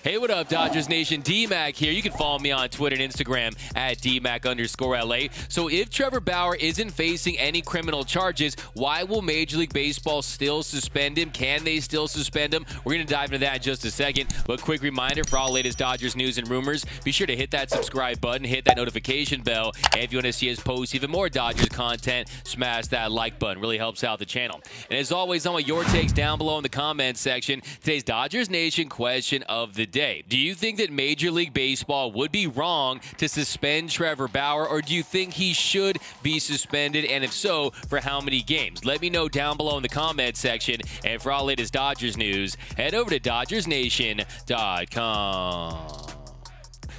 Hey, what up, Dodgers Nation? D-Mac here. You can follow me on Twitter and Instagram at DMac_LA. So if Trevor Bauer isn't facing any criminal charges, why will Major League Baseball still suspend him? Can they still suspend him? We're going to dive into that in just a second. But quick reminder for all the latest Dodgers news and rumors, be sure to hit that subscribe button, hit that notification bell. And if you want to see us post even more Dodgers content, smash that like button. Really helps out the channel. And as always, I want your takes down below in the comments section. Today's Dodgers Nation question of the day. Do you think that Major League Baseball would be wrong to suspend Trevor Bauer, or do you think he should be suspended, and if so, for how many games? Let me know down below in the comments section. And for all latest Dodgers news, head over to DodgersNation.com.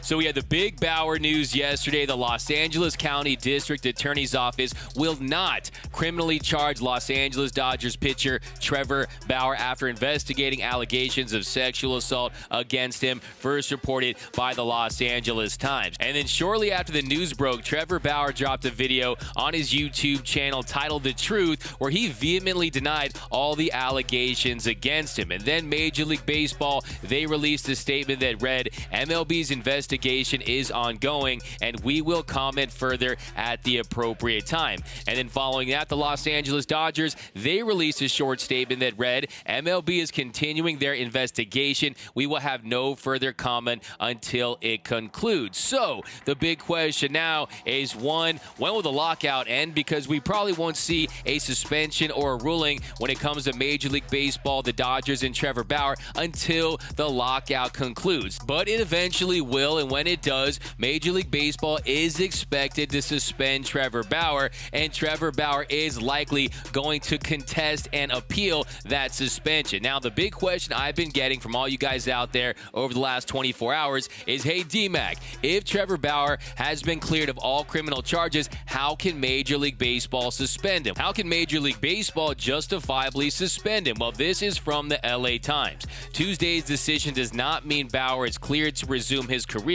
So we had the big Bauer news yesterday. The Los Angeles County District Attorney's Office will not criminally charge Los Angeles Dodgers pitcher Trevor Bauer after investigating allegations of sexual assault against him, first reported by the Los Angeles Times. And then shortly after the news broke, Trevor Bauer dropped a video on his YouTube channel titled The Truth, where he vehemently denied all the allegations against him. And then Major League Baseball, they released a statement that read, MLB's investigation is ongoing, and we will comment further at the appropriate time. And then following that, the Los Angeles Dodgers, they released a short statement that read, MLB is continuing their investigation. We will have no further comment until it concludes. So the big question now is, one, when will the lockout end? Because we probably won't see a suspension or a ruling when it comes to Major League Baseball, the Dodgers, and Trevor Bauer until the lockout concludes. But it eventually will, and when it does, Major League Baseball is expected to suspend Trevor Bauer, and Trevor Bauer is likely going to contest and appeal that suspension. Now, the big question I've been getting from all you guys out there over the last 24 hours is, hey, D-Mac, if Trevor Bauer has been cleared of all criminal charges, how can Major League Baseball suspend him? How can Major League Baseball justifiably suspend him? Well, this is from the LA Times. Tuesday's decision does not mean Bauer is cleared to resume his career.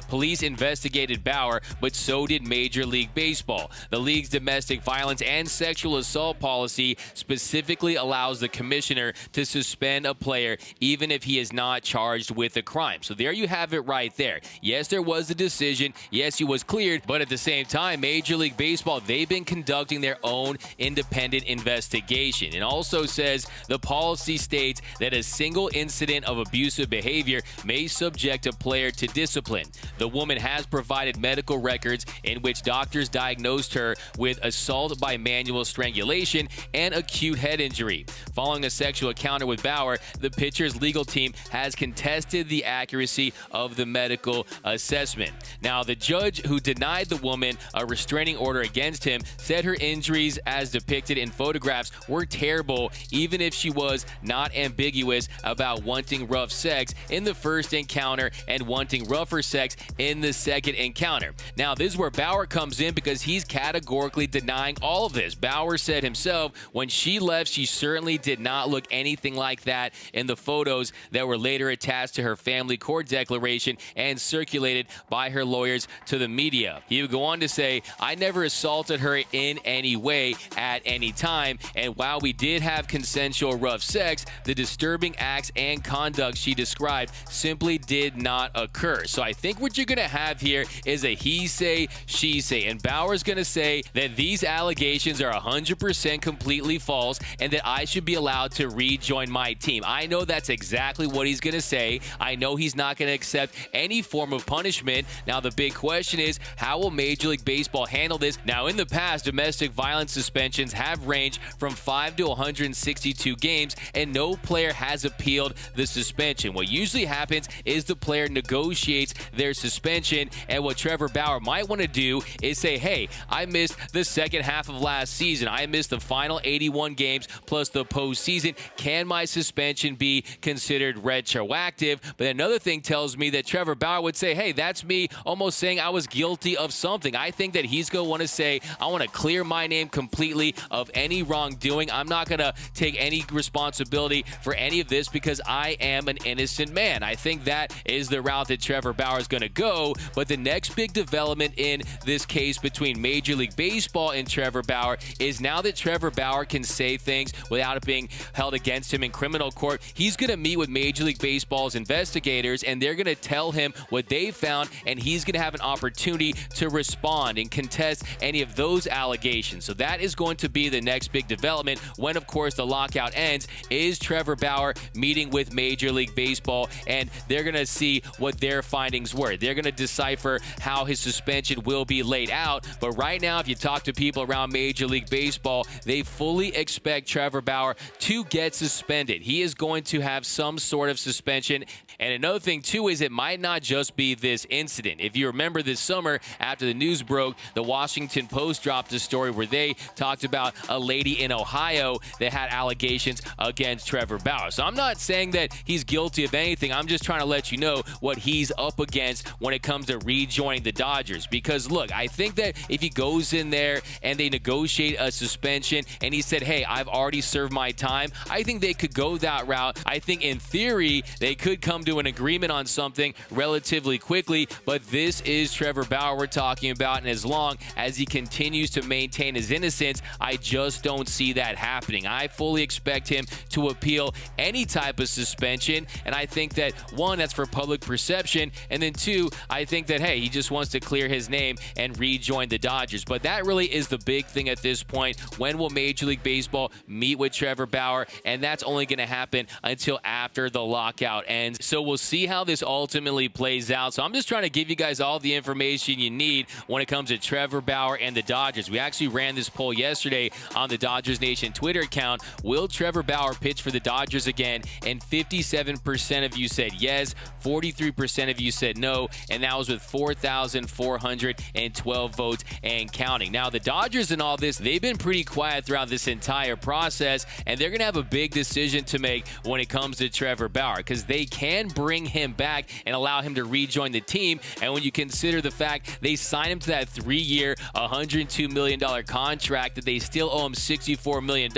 Police investigated Bauer, but so did Major League Baseball. The league's domestic violence and sexual assault policy specifically allows the commissioner to suspend a player even if he is not charged with a crime. So there you have it right there. Yes, there was a decision. Yes, he was cleared, but at the same time, Major League Baseball, they've been conducting their own independent investigation. It also says the policy states that a single incident of abusive behavior may subject a player to discipline. The woman has provided medical records in which doctors diagnosed her with assault by manual strangulation and acute head injury. Following a sexual encounter with Bauer, the pitcher's legal team has contested the accuracy of the medical assessment. Now, the judge who denied the woman a restraining order against him said her injuries, as depicted in photographs, were terrible, even if she was not ambiguous about wanting rough sex in the first encounter and wanting rougher sex in the second encounter. Now, this is where Bauer comes in, because he's categorically denying all of this. Bauer said himself, when she left, she certainly did not look anything like that in the photos that were later attached to her family court declaration and circulated by her lawyers to the media. He would go on to say, I never assaulted her in any way at any time, and while we did have consensual rough sex, the disturbing acts and conduct she described simply did not occur. So I think what you're going to have here is a he say, she say, and Bauer's going to say that these allegations are 100% completely false and that I should be allowed to rejoin my team. I know that's exactly what he's going to say. I know he's not going to accept any form of punishment. Now, the big question is, how will Major League Baseball handle this? Now, in the past, domestic violence suspensions have ranged from 5 to 162 games, and no player has appealed the suspension. What usually happens is the player negotiates their suspension, and what Trevor Bauer might want to do is say, hey, I missed the second half of last season. I missed the final 81 games plus the postseason. Can my suspension be considered retroactive? But another thing tells me that Trevor Bauer would say, hey, that's me almost saying I was guilty of something. I think that he's going to want to say, I want to clear my name completely of any wrongdoing. I'm not going to take any responsibility for any of this because I am an innocent man. I think that is the route that Trevor Bauer Bauer is going to go. But the next big development in this case between Major League Baseball and Trevor Bauer is now that Trevor Bauer can say things without it being held against him in criminal court, he's going to meet with Major League Baseball's investigators, and they're going to tell him what they found, and he's going to have an opportunity to respond and contest any of those allegations. So that is going to be the next big development when, of course, the lockout ends, is Trevor Bauer meeting with Major League Baseball, and they're going to see what their findings were. They're going to decipher how his suspension will be laid out. But right now, if you talk to people around Major League Baseball, they fully expect Trevor Bauer to get suspended. He is going to have some sort of suspension. And another thing, too, is it might not just be this incident. If you remember this summer, after the news broke, the Washington Post dropped a story where they talked about a lady in Ohio that had allegations against Trevor Bauer. So I'm not saying that he's guilty of anything. I'm just trying to let you know what he's up against when it comes to rejoining the Dodgers. Because, look, I think that if he goes in there and they negotiate a suspension and he said, hey, I've already served my time, I think they could go that route. I think in theory they could come to an agreement on something relatively quickly, but this is Trevor Bauer we're talking about, and as long as he continues to maintain his innocence, I just don't see that happening. I fully expect him to appeal any type of suspension, and I think that, one, that's for public perception, and then two, I think that, hey, he just wants to clear his name and rejoin the Dodgers. But that really is the big thing at this point. When will Major League Baseball meet with Trevor Bauer? And that's only going to happen until after the lockout ends. So we'll see how this ultimately plays out. So I'm just trying to give you guys all the information you need when it comes to Trevor Bauer and the Dodgers. We actually ran this poll yesterday on the Dodgers Nation Twitter account. Will Trevor Bauer pitch for the Dodgers again? And 57% of you said yes, 43% of you said no, and that was with 4,412 votes and counting. Now, the Dodgers in all this, they've been pretty quiet throughout this entire process, and they're going to have a big decision to make when it comes to Trevor Bauer, because they can bring him back and allow him to rejoin the team. And when you consider the fact they signed him to that 3-year, $102 million contract that they still owe him $64 million,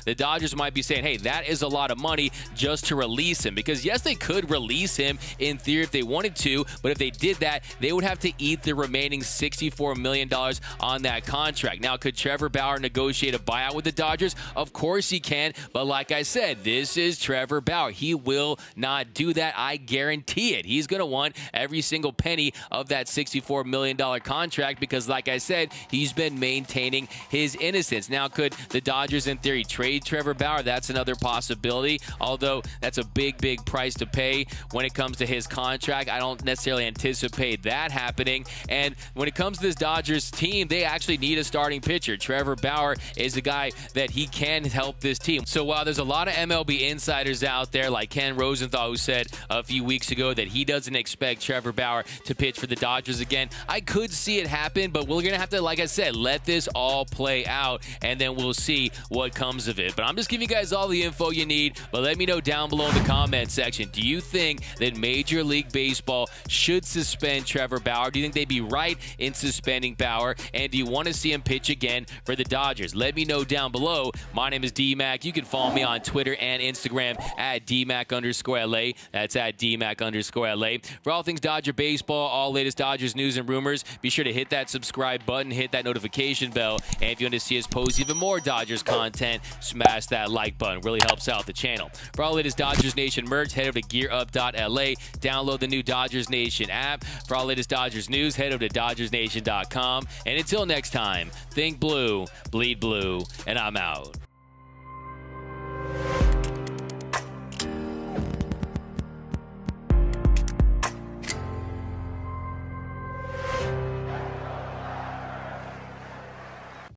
the Dodgers might be saying, hey, that is a lot of money just to release him. Because, yes, they could release him in theory if they wanted to, but if they did that, they would have to eat the remaining $64 million on that contract. Now, could Trevor Bauer negotiate a buyout with the Dodgers? Of course he can, but like I said, this is Trevor Bauer. He will not do that. I guarantee it. He's going to want every single penny of that $64 million contract because, like I said, he's been maintaining his innocence. Now, could the Dodgers, in theory, trade Trevor Bauer? That's another possibility, although that's a big, big price to pay when it comes to his contract. I don't necessarily anticipate that happening. And when it comes to this Dodgers team, they actually need a starting pitcher. Trevor Bauer is a guy that he can help this team. So while there's a lot of MLB insiders out there like Ken Rosenthal, who said a few weeks ago that he doesn't expect Trevor Bauer to pitch for the Dodgers again, I could see it happen, but we're going to have to, like I said, let this all play out, and then we'll see what comes of it. But I'm just giving you guys all the info you need, but let me know down below in the comment section, do you think that Major League Baseball should suspend Trevor Bauer? Do you think they'd be right in suspending Bauer? And do you want to see him pitch again for the Dodgers? Let me know down below. My name is D-Mac. You can follow me on Twitter and Instagram at DMac_LA. That's at DMac_LA. For all things Dodger baseball, all latest Dodgers news and rumors, be sure to hit that subscribe button, hit that notification bell, and if you want to see us post even more Dodgers content, smash that like button. Really helps out the channel. For all latest Dodgers Nation merch, head over to gearup.la. Download the new Dodgers Nation app. For all latest Dodgers news, head over to DodgersNation.com. And until next time, think blue, bleed blue, and I'm out.